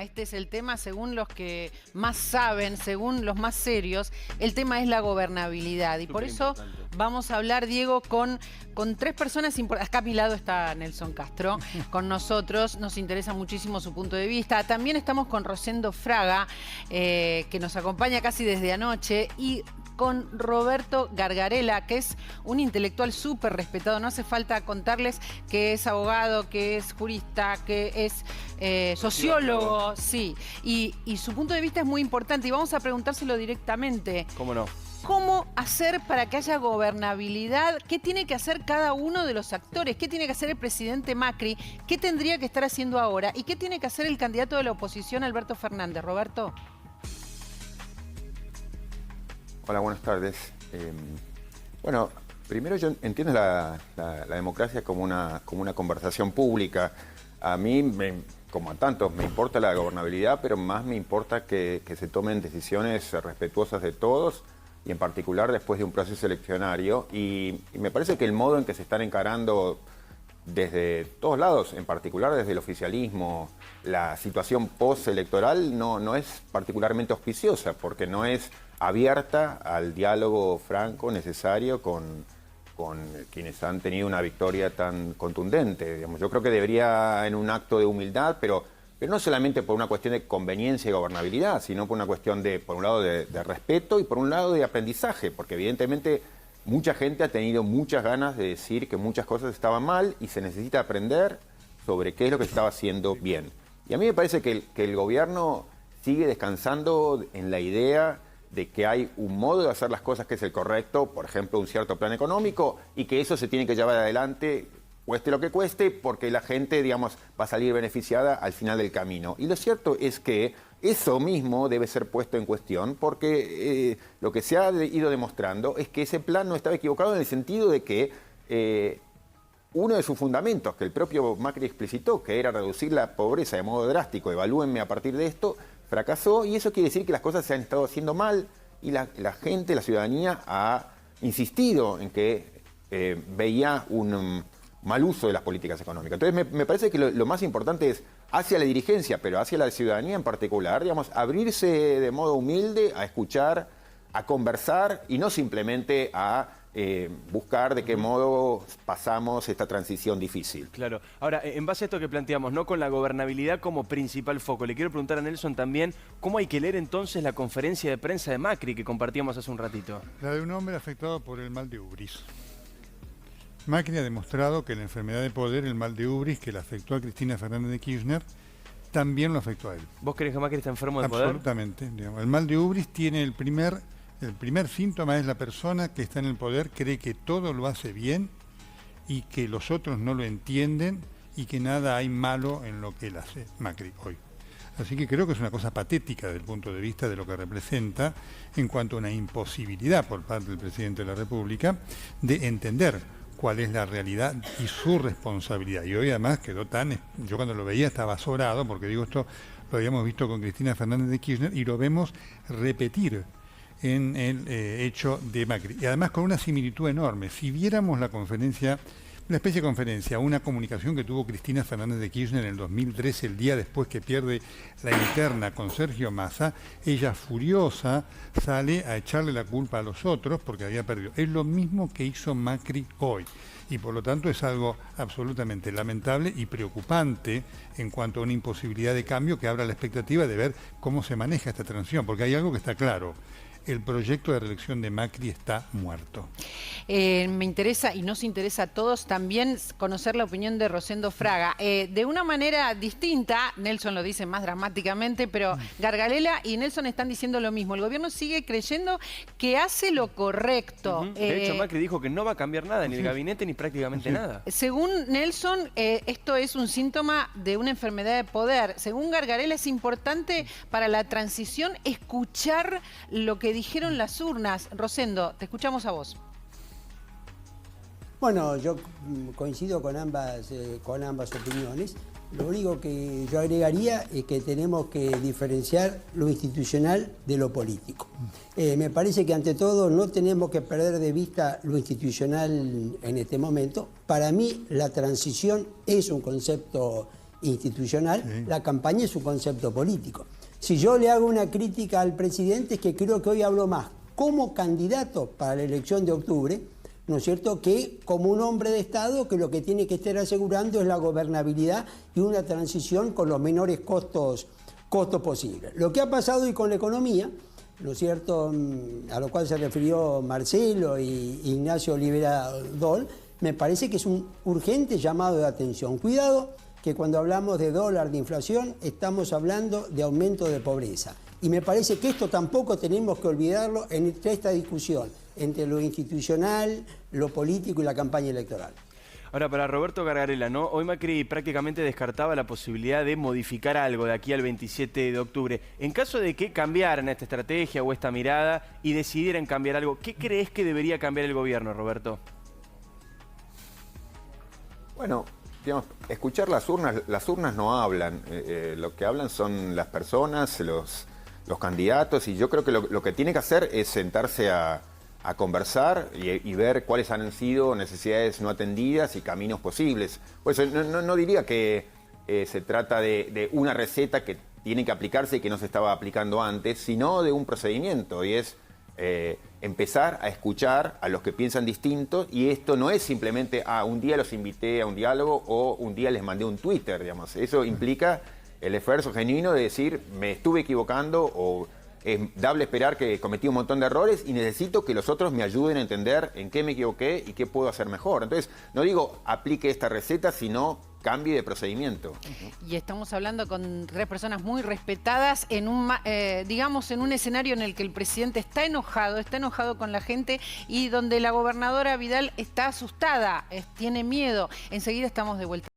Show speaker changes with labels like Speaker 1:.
Speaker 1: este es el tema, según los que más saben, según los más serios, el tema es la gobernabilidad. Y por eso vamos a hablar, Diego, con tres personas importantes. Acá a mi lado está Nelson Castro, con nosotros. Nos interesa muchísimo su punto de vista. También estamos con Rosendo Fraga, que nos acompaña casi desde anoche, y con Roberto Gargarella, que es un intelectual súper respetado. No hace falta contarles que es abogado, que es jurista, que es sociólogo, sí. Y su punto de vista es muy importante y vamos a preguntárselo directamente.
Speaker 2: ¿Cómo no?
Speaker 1: ¿Cómo hacer para que haya gobernabilidad? ¿Qué tiene que hacer cada uno de los actores? ¿Qué tiene que hacer el presidente Macri? ¿Qué tendría que estar haciendo ahora? ¿Y qué tiene que hacer el candidato de la oposición, Alberto Fernández? Roberto.
Speaker 3: Hola, buenas tardes. Bueno, primero yo entiendo la democracia como una conversación pública. A mí, como a tantos, me importa la gobernabilidad, pero más me importa que se tomen decisiones respetuosas de todos y en particular después de un proceso eleccionario. Y me parece que el modo en que se están encarando desde todos lados, en particular desde el oficialismo, la situación postelectoral no es particularmente auspiciosa, porque no es abierta al diálogo franco necesario con quienes han tenido una victoria tan contundente. Digamos, yo creo que debería, en un acto de humildad, pero no solamente por una cuestión de conveniencia y gobernabilidad, sino por una cuestión de, por un lado, de respeto y por un lado de aprendizaje, porque evidentemente mucha gente ha tenido muchas ganas de decir que muchas cosas estaban mal y se necesita aprender sobre qué es lo que se estaba haciendo bien. Y a mí me parece que el gobierno sigue descansando en la idea de que hay un modo de hacer las cosas que es el correcto, por ejemplo, un cierto plan económico, y que eso se tiene que llevar adelante, cueste lo que cueste, porque la gente, digamos, va a salir beneficiada al final del camino. Y lo cierto es que eso mismo debe ser puesto en cuestión, porque lo que se ha ido demostrando es que ese plan no estaba equivocado en el sentido de que uno de sus fundamentos, que el propio Macri explicitó, que era reducir la pobreza de modo drástico, evalúenme a partir de esto, fracasó, y eso quiere decir que las cosas se han estado haciendo mal y la gente, la ciudadanía, ha insistido en que veía un mal uso de las políticas económicas. Entonces me parece que lo más importante es, hacia la dirigencia, pero hacia la ciudadanía en particular, digamos, abrirse de modo humilde a escuchar, a conversar y no simplemente a buscar de qué modo pasamos esta transición difícil.
Speaker 2: Claro. Ahora, en base a esto que planteamos, ¿no? Con la gobernabilidad como principal foco, le quiero preguntar a Nelson también, ¿cómo hay que leer entonces la conferencia de prensa de Macri que compartíamos hace un ratito?
Speaker 4: La de un hombre afectado por el mal de ubris. Macri ha demostrado que la enfermedad de poder, el mal de ubris, que le afectó a Cristina Fernández de Kirchner, también lo afectó a él.
Speaker 2: ¿Vos crees que Macri está enfermo de poder?
Speaker 4: Absolutamente. Digamos. El mal de ubris tiene el primer síntoma es la persona que está en el poder, cree que todo lo hace bien y que los otros no lo entienden y que nada hay malo en lo que él hace, Macri, hoy. Así que creo que es una cosa patética desde el punto de vista de lo que representa en cuanto a una imposibilidad por parte del presidente de la República de entender cuál es la realidad y su responsabilidad. Y hoy además quedó yo cuando lo veía estaba azorado, porque digo, esto lo habíamos visto con Cristina Fernández de Kirchner y lo vemos repetir en el hecho de Macri. Y además con una similitud enorme. Si viéramos la conferencia, una especie de conferencia, una comunicación que tuvo Cristina Fernández de Kirchner en el 2013, el día después que pierde la interna con Sergio Massa, ella furiosa sale a echarle la culpa a los otros porque había perdido. Es lo mismo que hizo Macri hoy. Y por lo tanto es algo absolutamente lamentable y preocupante en cuanto a una imposibilidad de cambio que abra la expectativa de ver cómo se maneja esta transición, porque hay algo que está claro. El proyecto de reelección de Macri está muerto.
Speaker 1: Me interesa, y nos interesa a todos, también conocer la opinión de Rosendo Fraga. De una manera distinta, Nelson lo dice más dramáticamente, pero Gargarella y Nelson están diciendo lo mismo. El gobierno sigue creyendo que hace lo correcto.
Speaker 2: De hecho, Macri dijo que no va a cambiar nada, ni el gabinete, ni prácticamente nada.
Speaker 1: Según Nelson, esto es un síntoma de una enfermedad de poder. Según Gargarella, es importante para la transición escuchar lo que dijeron las urnas. Rosendo, te escuchamos a vos.
Speaker 5: Bueno, yo coincido con ambas opiniones. Lo único que yo agregaría es que tenemos que diferenciar lo institucional de lo político. Me parece que ante todo no tenemos que perder de vista lo institucional en este momento. Para mí la transición es un concepto institucional,
Speaker 4: Sí.
Speaker 5: la campaña es un concepto político. Si yo le hago una crítica al presidente es que creo que hoy habló más como candidato para la elección de octubre, ¿no es cierto?, que como un hombre de Estado que lo que tiene que estar asegurando es la gobernabilidad y una transición con los menores costos posibles. Lo que ha pasado hoy con la economía, ¿no es cierto?, a lo cual se refirió Marcelo y Ignacio Olivera Dol, me parece que es un urgente llamado de atención. Cuidado que cuando hablamos de dólar, de inflación, estamos hablando de aumento de pobreza. Y me parece que esto tampoco tenemos que olvidarlo entre esta discusión, entre lo institucional, lo político y la campaña electoral.
Speaker 2: Ahora, para Roberto Gargarella, ¿no? Hoy Macri prácticamente descartaba la posibilidad de modificar algo de aquí al 27 de octubre. En caso de que cambiaran esta estrategia o esta mirada y decidieran cambiar algo, ¿qué crees que debería cambiar el gobierno, Roberto?
Speaker 3: Bueno, digamos, escuchar las urnas no hablan. Lo que hablan son las personas, los candidatos, y yo creo que lo que tiene que hacer es sentarse a conversar y ver cuáles han sido necesidades no atendidas y caminos posibles. Pues no diría que se trata de una receta que tiene que aplicarse y que no se estaba aplicando antes, sino de un procedimiento, y es empezar a escuchar a los que piensan distinto, y esto no es simplemente, un día los invité a un diálogo o un día les mandé un Twitter, digamos. Eso implica el esfuerzo genuino de decir, me estuve equivocando, o es dable esperar que cometí un montón de errores y necesito que los otros me ayuden a entender en qué me equivoqué y qué puedo hacer mejor. Entonces, no digo aplique esta receta, sino cambie de procedimiento.
Speaker 1: Y estamos hablando con tres personas muy respetadas en digamos, en un escenario en el que el presidente está enojado con la gente y donde la gobernadora Vidal está asustada, tiene miedo. Enseguida estamos de vuelta.